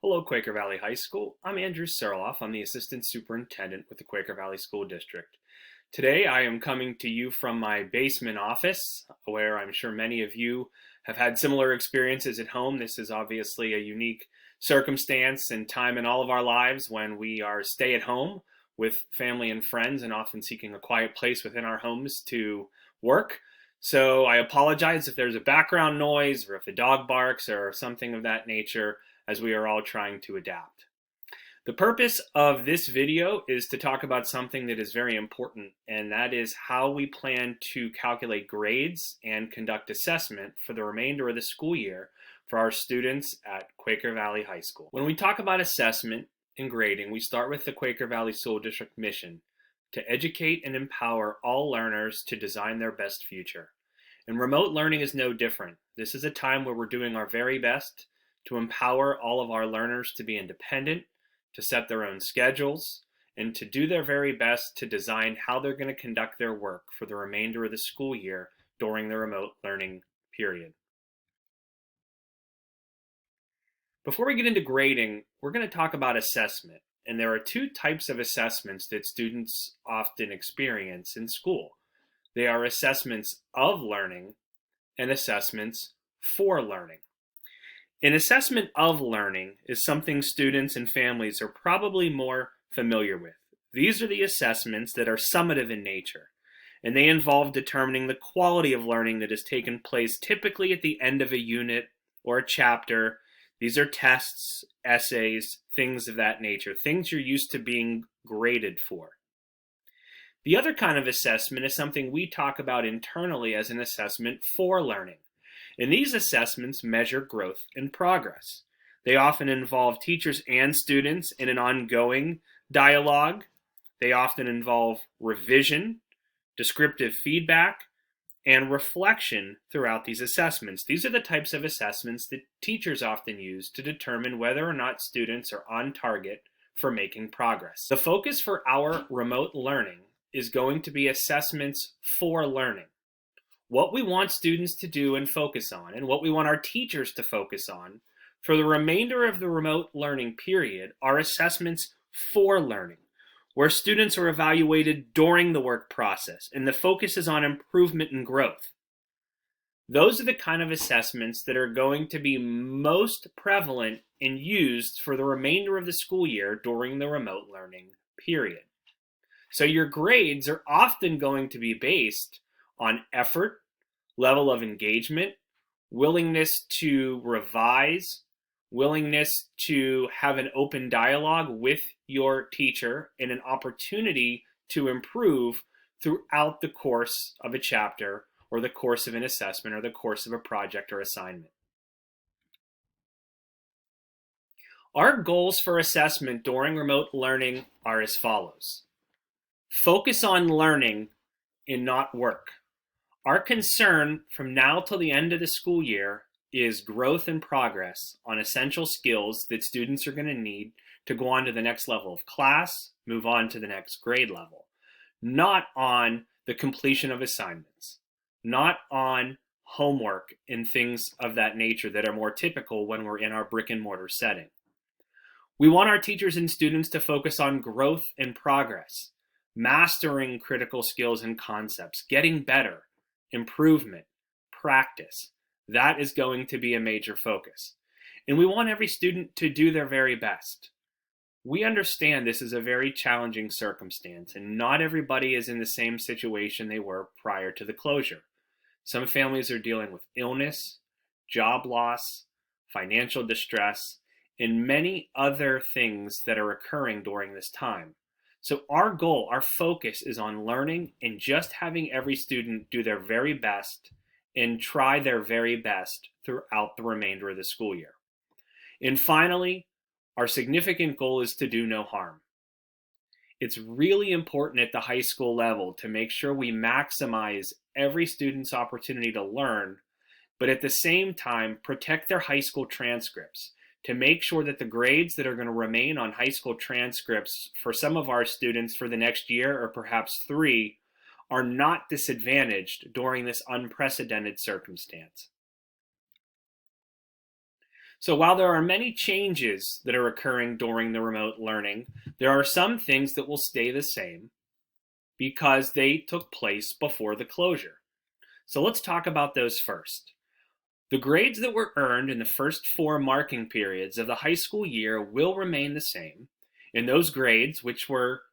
Hello, Quaker Valley High School. I'm Andrew Serloff. I'm the Assistant Superintendent with the Quaker Valley School District. Today, I am coming to you from my basement office, where I'm sure many of you have had similar experiences at home. This is obviously a unique circumstance and time in all of our lives when we are stay at home with family and friends and often seeking a quiet place within our homes to work. So I apologize if there's a background noise or if the dog barks or something of that nature, as we are all trying to adapt. The purpose of this video is to talk about something that is very important, and that is how we plan to calculate grades and conduct assessment for the remainder of the school year for our students at Quaker Valley High School. When we talk about assessment and grading, we start with the Quaker Valley School District mission to educate and empower all learners to design their best future. And remote learning is no different. This is a time where we're doing our very best to empower all of our learners to be independent, to set their own schedules, and to do their very best to design how they're going to conduct their work for the remainder of the school year during the remote learning period. Before we get into grading, we're going to talk about assessment. And there are two types of assessments that students often experience in school. They are assessments of learning and assessments for learning. An assessment of learning is something students and families are probably more familiar with. These are the assessments that are summative in nature, and they involve determining the quality of learning that has taken place typically at the end of a unit or a chapter. These are tests, essays, things of that nature, things you're used to being graded for. The other kind of assessment is something we talk about internally as an assessment for learning. And these assessments measure growth and progress. They often involve teachers and students in an ongoing dialogue. They often involve revision, descriptive feedback, and reflection throughout these assessments. These are the types of assessments that teachers often use to determine whether or not students are on target for making progress. The focus for our remote learning is going to be assessments for learning. What we want students to do and focus on, and what we want our teachers to focus on for the remainder of the remote learning period are assessments for learning, where students are evaluated during the work process, and the focus is on improvement and growth. Those are the kind of assessments that are going to be most prevalent and used for the remainder of the school year during the remote learning period. So your grades are often going to be based on effort, level of engagement, willingness to revise, willingness to have an open dialogue with your teacher, and an opportunity to improve throughout the course of a chapter or the course of an assessment or the course of a project or assignment. Our goals for assessment during remote learning are as follows. Focus on learning and not work. Our concern from now till the end of the school year is growth and progress on essential skills that students are going to need to go on to the next level of class, move on to the next grade level, not on the completion of assignments, not on homework and things of that nature that are more typical when we're in our brick and mortar setting. We want our teachers and students to focus on growth and progress, mastering critical skills and concepts, getting better, improvement, practice. That is going to be a major focus. And we want every student to do their very best. We understand this is a very challenging circumstance, and not everybody is in the same situation they were prior to the closure. Some families are dealing with illness, job loss, financial distress, and many other things that are occurring during this time. So our goal, our focus is on learning and just having every student do their very best and try their very best throughout the remainder of the school year. And finally, our significant goal is to do no harm. It's really important at the high school level to make sure we maximize every student's opportunity to learn, but at the same time, protect their high school transcripts, to make sure that the grades that are going to remain on high school transcripts for some of our students for the next year or perhaps 3 are not disadvantaged during this unprecedented circumstance. So while there are many changes that are occurring during the remote learning, there are some things that will stay the same because they took place before the closure. So let's talk about those first. The grades that were earned in the first 4 marking periods of the high school year will remain the same, and those grades, which were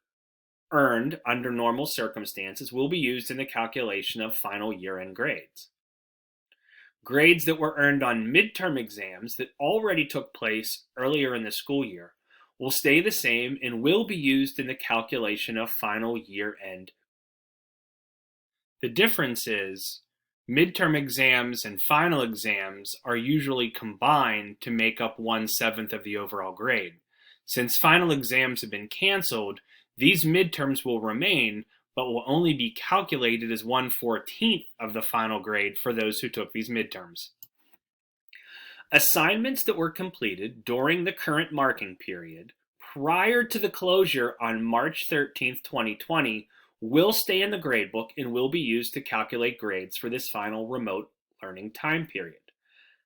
earned under normal circumstances, will be used in the calculation of final year-end grades. Grades that were earned on midterm exams that already took place earlier in the school year will stay the same and will be used in the calculation of final year-end. The difference is midterm exams and final exams are usually combined to make up 1/7 of the overall grade. Since final exams have been canceled, these midterms will remain, but will only be calculated as 1/14 of the final grade for those who took these midterms. Assignments that were completed during the current marking period prior to the closure on March 13th, 2020 will stay in the gradebook and will be used to calculate grades for this final remote learning time period.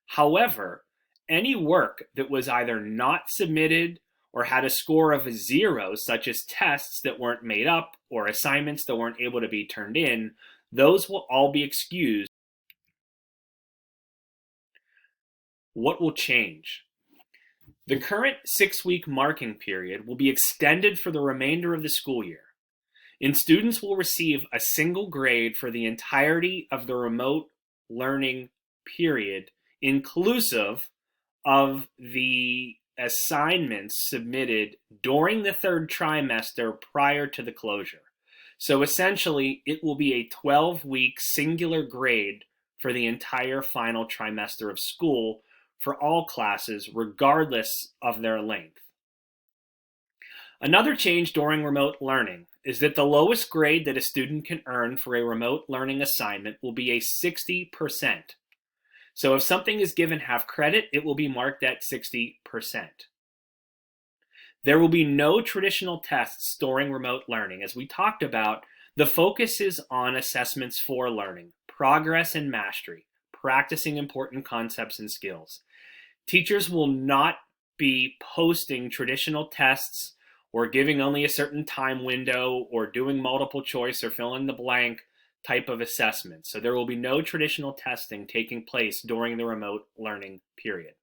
However, any work that was either not submitted or had a score of a 0, such as tests that weren't made up or assignments that weren't able to be turned in, those will all be excused. What will change? The current 6-week marking period will be extended for the remainder of the school year, and students will receive a single grade for the entirety of the remote learning period, inclusive of the assignments submitted during the 3rd trimester prior to the closure. So essentially, it will be a 12-week singular grade for the entire final trimester of school for all classes, regardless of their length. Another change during remote learning is that the lowest grade that a student can earn for a remote learning assignment will be a 60%. So if something is given half credit, it will be marked at 60%. There will be no traditional tests during remote learning. As we talked about, the focus is on assessments for learning, progress and mastery, practicing important concepts and skills. Teachers will not be posting traditional tests or giving only a certain time window or doing multiple choice or fill in the blank type of assessment. So there will be no traditional testing taking place during the remote learning period.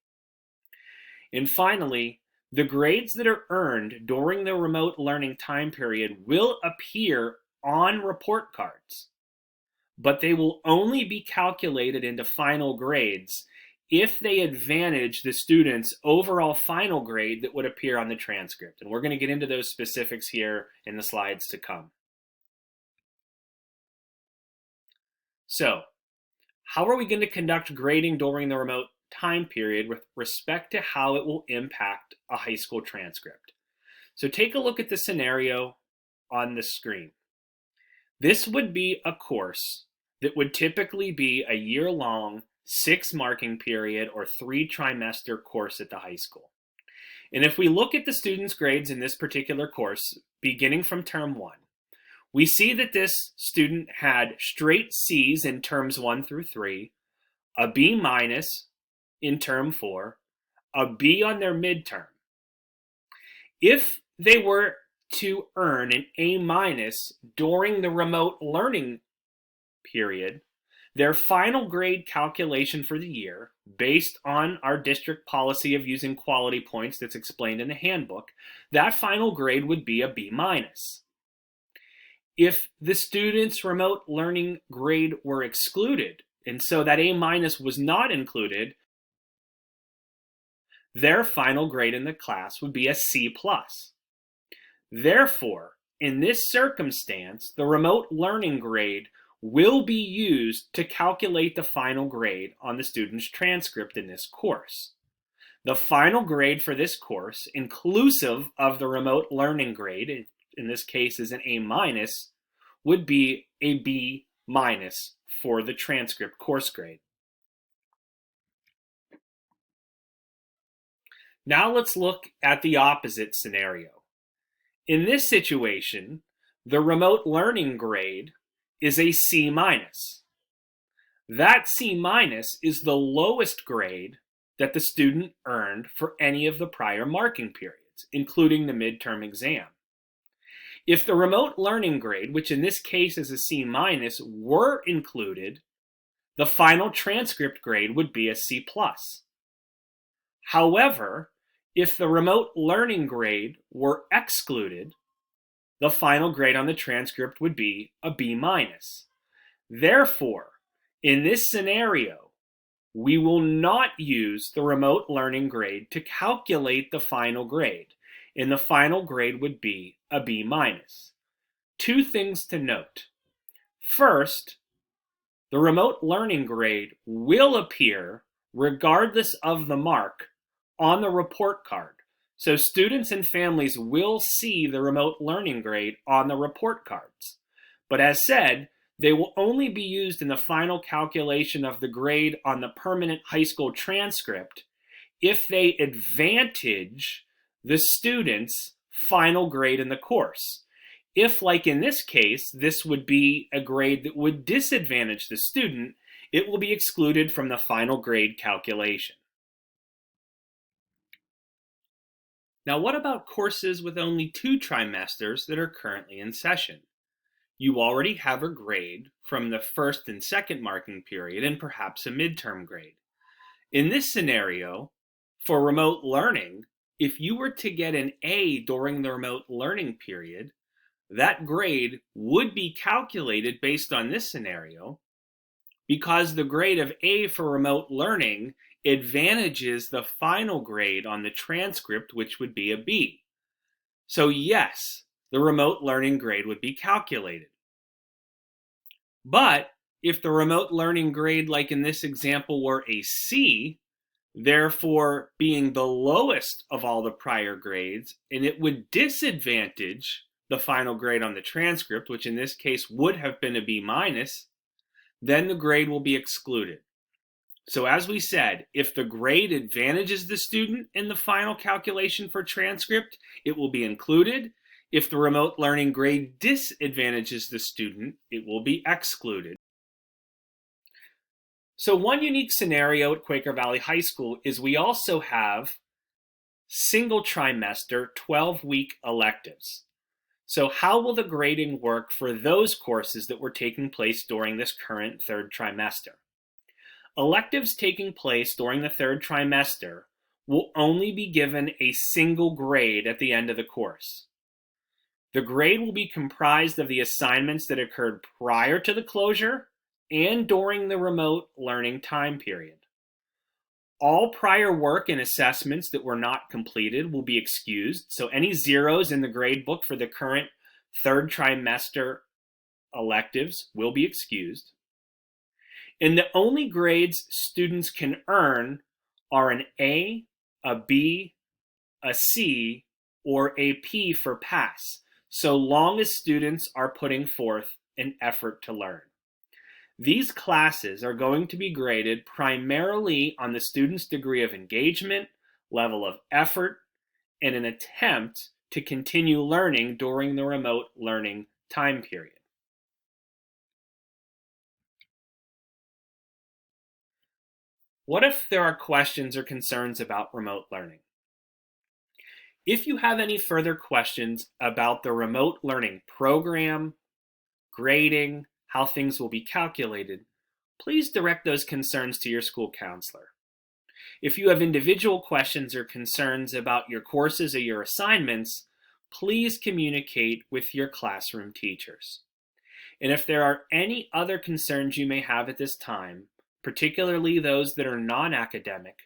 And finally, the grades that are earned during the remote learning time period will appear on report cards, but they will only be calculated into final grades if they advantage the student's overall final grade that would appear on the transcript. And we're going to get into those specifics here in the slides to come. So, how are we going to conduct grading during the remote time period with respect to how it will impact a high school transcript? So take a look at the scenario on the screen. This would be a course that would typically be a year-long 6 marking period or 3 trimester course at the high school. And if we look at the students' grades in this particular course, beginning from term 1, we see that this student had straight C's in terms 1 through 3, a B minus in term 4, a B on their midterm. If they were to earn an A minus during the remote learning period, their final grade calculation for the year, based on our district policy of using quality points that's explained in the handbook, that final grade would be a B minus. If the student's remote learning grade were excluded, and so that A minus was not included, their final grade in the class would be a C plus. Therefore, in this circumstance, the remote learning grade will be used to calculate the final grade on the student's transcript in this course. The final grade for this course, inclusive of the remote learning grade, in this case is an A minus, would be a B minus for the transcript course grade. Now let's look at the opposite scenario. In this situation, the remote learning grade is a C minus. That C minus is the lowest grade that the student earned for any of the prior marking periods, including the midterm exam. If the remote learning grade, which in this case is a C-, were included, the final transcript grade would be a C+. However, if the remote learning grade were excluded, the final grade on the transcript would be a B-. Therefore, in this scenario, we will not use the remote learning grade to calculate the final grade, and the final grade would be a B-. Two things to note. First, the remote learning grade will appear regardless of the mark on the report card. So students and families will see the remote learning grade on the report cards. But as said, they will only be used in the final calculation of the grade on the permanent high school transcript if they advantage the student's final grade in the course. If, like in this case, this would be a grade that would disadvantage the student, it will be excluded from the final grade calculation. Now, what about courses with only 2 trimesters that are currently in session? You already have a grade from the first and second marking period and perhaps a midterm grade. In this scenario, for remote learning, if you were to get an A during the remote learning period, that grade would be calculated based on this scenario because the grade of A for remote learning advantages the final grade on the transcript, which would be a B. So yes, the remote learning grade would be calculated. But if the remote learning grade, like in this example, were a C, therefore being the lowest of all the prior grades, and it would disadvantage the final grade on the transcript, which in this case would have been a B-, then the grade will be excluded. So as we said, if the grade advantages the student in the final calculation for transcript, it will be included. If the remote learning grade disadvantages the student, it will be excluded. So one unique scenario at Quaker Valley High School is we also have single trimester 12-week electives. So how will the grading work for those courses that were taking place during this current third trimester? Electives taking place during the third trimester will only be given a single grade at the end of the course. The grade will be comprised of the assignments that occurred prior to the closure and during the remote learning time period. All prior work and assessments that were not completed will be excused, so any zeros in the grade book for the current third trimester electives will be excused. And the only grades students can earn are an A, a B, a C, or a P for pass, so long as students are putting forth an effort to learn. These classes are going to be graded primarily on the student's degree of engagement, level of effort, and an attempt to continue learning during the remote learning time period. What if there are questions or concerns about remote learning? If you have any further questions about the remote learning program, grading, how things will be calculated, please direct those concerns to your school counselor. If you have individual questions or concerns about your courses or your assignments, please communicate with your classroom teachers. And if there are any other concerns you may have at this time, particularly those that are non-academic,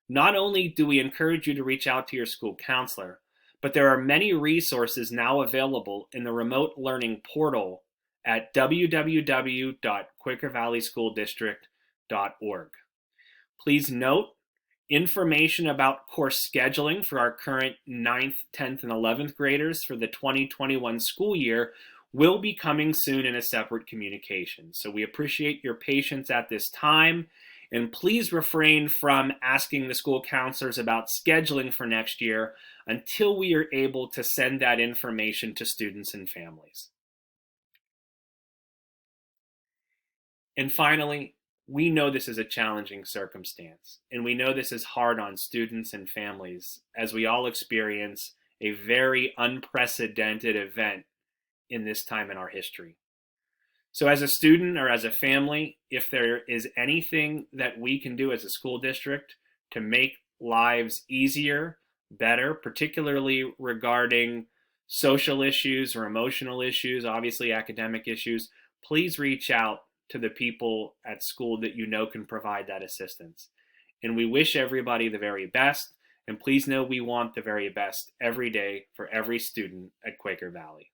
not only do we encourage you to reach out to your school counselor, but there are many resources now available in the remote learning portal at www.quakervalleyschooldistrict.org. Please note, information about course scheduling for our current 9th, 10th, and 11th graders for the 2021 school year will be coming soon in a separate communication. So we appreciate your patience at this time, and please refrain from asking the school counselors about scheduling for next year until we are able to send that information to students and families. And finally, We know this is a challenging circumstance, and we know this is hard on students and families as we all experience a very unprecedented event in this time in our history. So, as a student or as a family, if there is anything that we can do as a school district to make lives easier, better, particularly regarding social issues or emotional issues, obviously academic issues, please reach out to the people at school that you know can provide that assistance. And we wish everybody the very best. And please know we want the very best every day for every student at Quaker Valley.